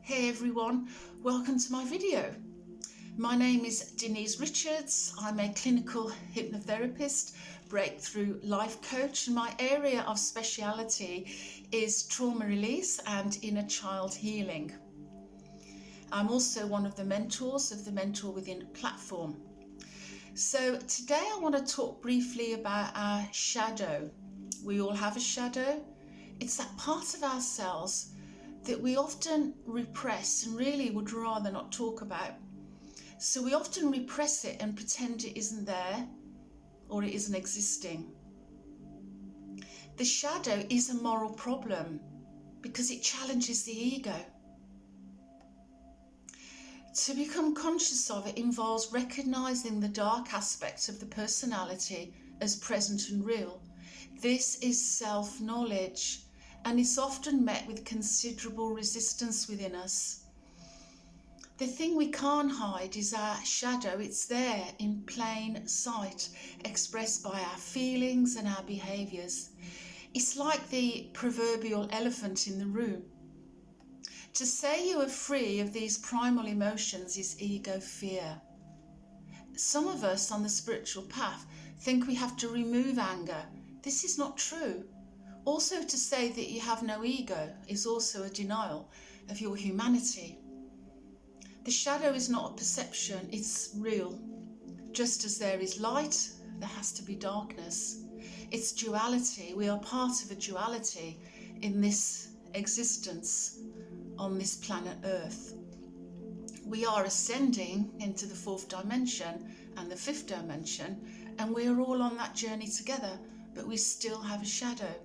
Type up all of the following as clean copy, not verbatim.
Hey everyone, welcome to my video. My name is Denise Richards. I'm a clinical hypnotherapist, breakthrough life coach, and my area of speciality is trauma release and inner child healing. I'm also one of the mentors of the Mentor Within platform. So today I want to talk briefly about our shadow. We all have a shadow. It's that part of ourselves that we often repress and really would rather not talk about. So we often repress it and pretend it isn't there or it isn't existing. The shadow is a moral problem because it challenges the ego. To become conscious of it involves recognizing the dark aspects of the personality as present and real. This is self-knowledge, and it's often met with considerable resistance within us. The thing we can't hide is our shadow. It's there in plain sight, expressed by our feelings and our behaviours. It's like the proverbial elephant in the room. To say you are free of these primal emotions is ego fear. Some of us on the spiritual path think we have to remove anger. This is not true. Also, to say that you have no ego is also a denial of your humanity. The shadow is not a perception, it's real. Just as there is light, there has to be darkness. It's duality. We are part of a duality in this existence on this planet Earth. We are ascending into the fourth dimension and the fifth dimension, and we are all on that journey together, but we still have a shadow.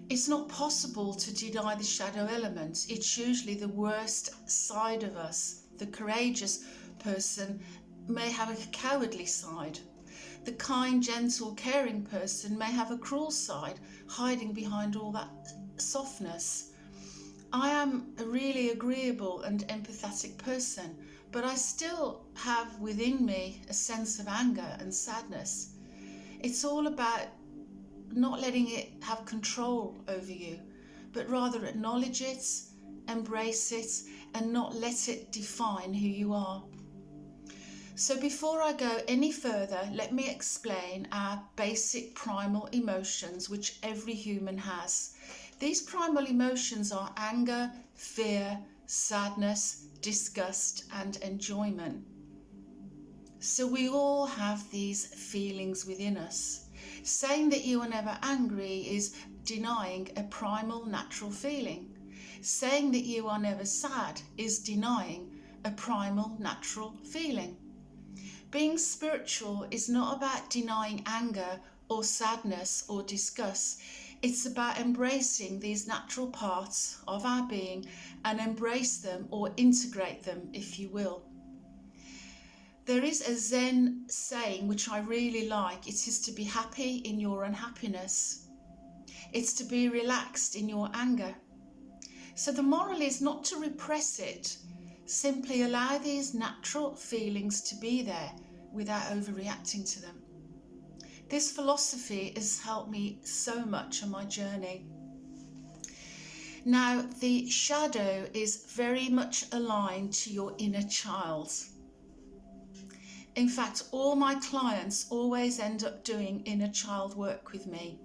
It's not possible to deny the shadow element. It's usually the worst side of us. The courageous person may have a cowardly side. The kind, gentle, caring person may have a cruel side, hiding behind all that softness. I am a really agreeable and empathetic person, but I still have within me a sense of anger and sadness. It's all about not letting it have control over you, but rather acknowledge it, embrace it, and not let it define who you are. So before I go any further, let me explain our basic primal emotions which every human has. These primal emotions are anger, fear, sadness, disgust, and enjoyment. So we all have these feelings within us. Saying that you are never angry is denying a primal natural feeling. Saying that you are never sad is denying a primal natural feeling. Being spiritual is not about denying anger or sadness or disgust. It's about embracing these natural parts of our being and embrace them or integrate them, if you will. There is a Zen saying which I really like. It is to be happy in your unhappiness. It's to be relaxed in your anger. So the moral is not to repress it. Simply allow these natural feelings to be there without overreacting to them. This philosophy has helped me so much on my journey. Now, the shadow is very much aligned to your inner child. In fact, all my clients always end up doing inner child work with me.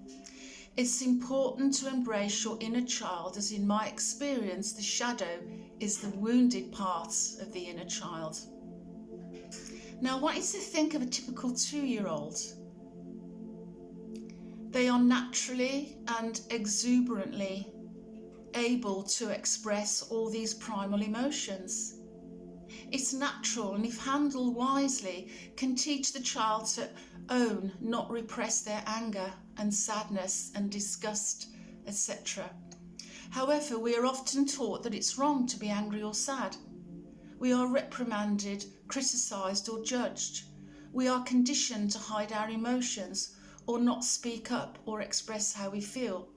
It's important to embrace your inner child, as in my experience, the shadow is the wounded part of the inner child. Now, I want you to think of a typical 2-year-old. They are naturally and exuberantly able to express all these primal emotions. It's natural, and if handled wisely, can teach the child to own, not repress their anger and sadness and disgust, etc. However, we are often taught that it's wrong to be angry or sad. We are reprimanded, criticised or judged. We are conditioned to hide our emotions or not speak up or express how we feel.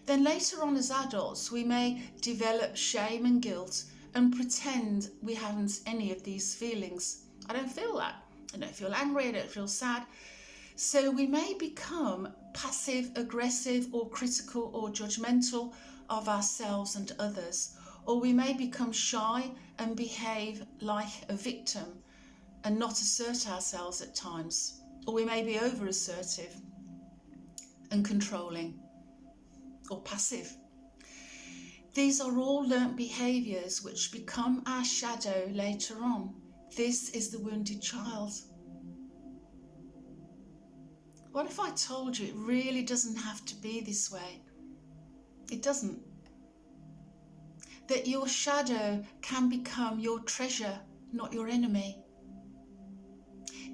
Then later on as adults, we may develop shame and guilt and pretend we haven't any of these feelings. I don't feel that. I don't feel angry, I don't feel sad. So we may become passive, aggressive, or critical or judgmental of ourselves and others, or we may become shy and behave like a victim and not assert ourselves at times, or we may be over assertive and controlling or passive. These are all learnt behaviours which become our shadow later on. This is the wounded child. What if I told you it really doesn't have to be this way? It doesn't. That your shadow can become your treasure, not your enemy.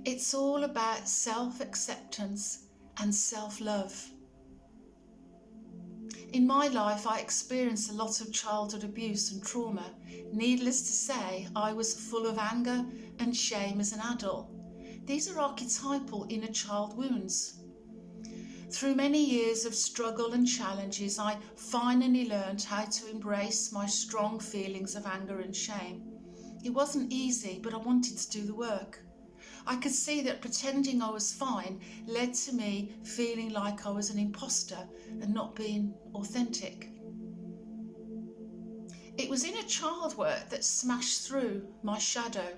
It's all about self-acceptance and self-love. In my life, I experienced a lot of childhood abuse and trauma. Needless to say, I was full of anger and shame as an adult. These are archetypal inner child wounds. Through many years of struggle and challenges, I finally learned how to embrace my strong feelings of anger and shame. It wasn't easy, but I wanted to do the work. I could see that pretending I was fine led to me feeling like I was an imposter and not being authentic. It was inner child work that smashed through my shadow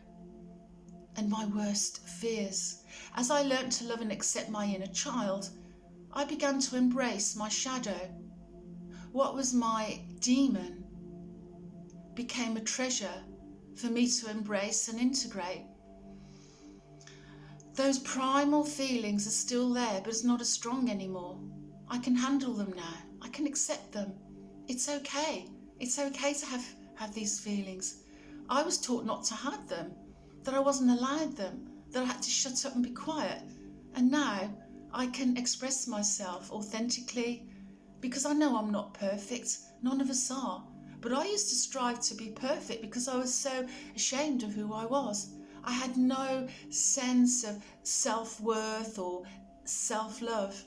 and my worst fears. As I learnt to love and accept my inner child, I began to embrace my shadow. What was my demon became a treasure for me to embrace and integrate. Those primal feelings are still there, but it's not as strong anymore. I can handle them now. I can accept them. It's okay. It's okay to have these feelings. I was taught not to have them, that I wasn't allowed them, that I had to shut up and be quiet. And now I can express myself authentically because I know I'm not perfect. None of us are. But I used to strive to be perfect because I was so ashamed of who I was. I had no sense of self-worth or self-love.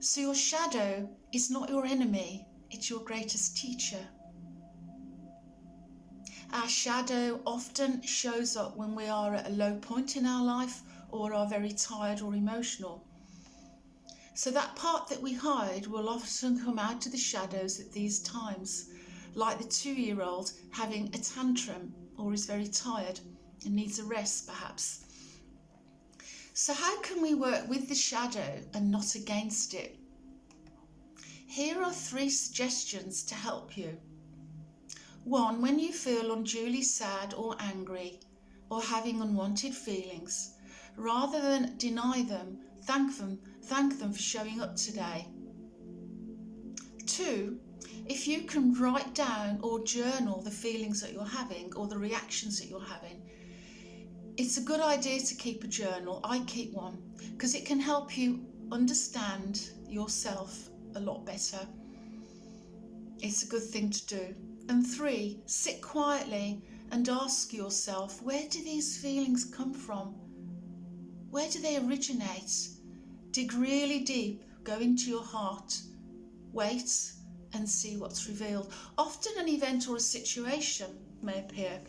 So your shadow is not your enemy, it's your greatest teacher. Our shadow often shows up when we are at a low point in our life or are very tired or emotional. So that part that we hide will often come out of the shadows at these times, like the 2-year-old having a tantrum or is very tired and needs a rest perhaps. So how can we work with the shadow and not against it? Here are 3 suggestions to help you. 1, when you feel unduly sad or angry or having unwanted feelings, rather than deny them, thank them for showing up today. 2, if you can write down or journal the feelings that you're having or the reactions that you're having, it's a good idea to keep a journal. I keep one because it can help you understand yourself a lot better. It's a good thing to do. And 3, sit quietly and ask yourself, where do these feelings come from? Where do they originate? Dig really deep, go into your heart, wait and see what's revealed. Often an event or a situation may appear.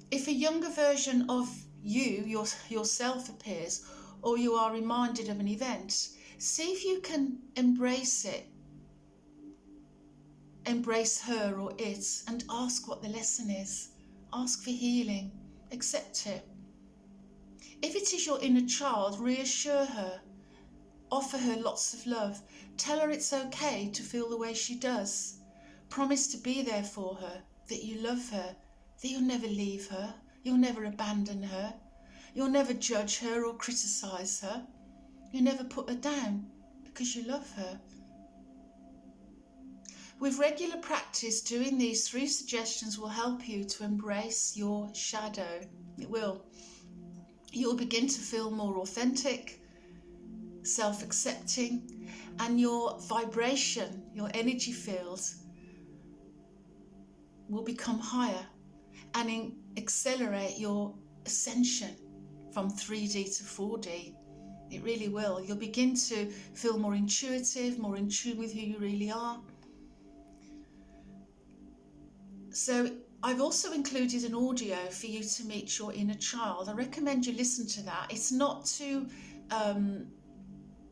If a younger version of yourself appears, or you are reminded of an event, see if you can embrace it, embrace her or it, and ask what the lesson is. Ask for healing, accept it. If it is your inner child, reassure her, offer her lots of love, tell her it's okay to feel the way she does. Promise to be there for her, that you love her, that you'll never leave her, you'll never abandon her, you'll never judge her or criticise her, you'll never put her down because you love her. With regular practice, doing these 3 suggestions will help you to embrace your shadow. It will. You'll begin to feel more authentic, self-accepting, and your vibration, your energy field will become higher and accelerate your ascension from 3D to 4D. It really will. You'll begin to feel more intuitive, more in tune with who you really are. So I've also included an audio for you to meet your inner child. I recommend you listen to that. It's not too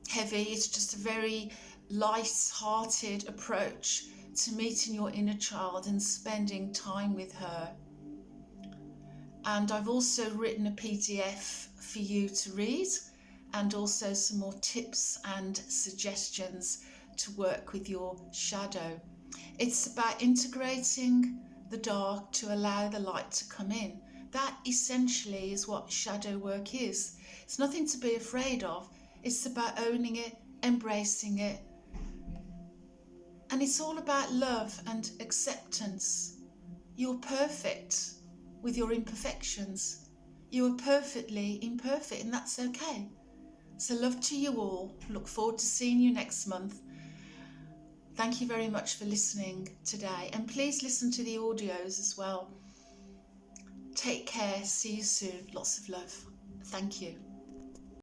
heavy, it's just a very light-hearted approach to meeting your inner child and spending time with her. And I've also written a PDF for you to read, and also some more tips and suggestions to work with your shadow. It's about integrating the dark to allow the light to come in. That essentially is what shadow work is. It's nothing to be afraid of. It's about owning it, embracing it. And it's all about love and acceptance. You're perfect with your imperfections. You are perfectly imperfect, and that's okay. So love to you all. Look forward to seeing you next month. Thank you very much for listening today, and please listen to the audios as well. Take care. See you soon. Lots of love. Thank you.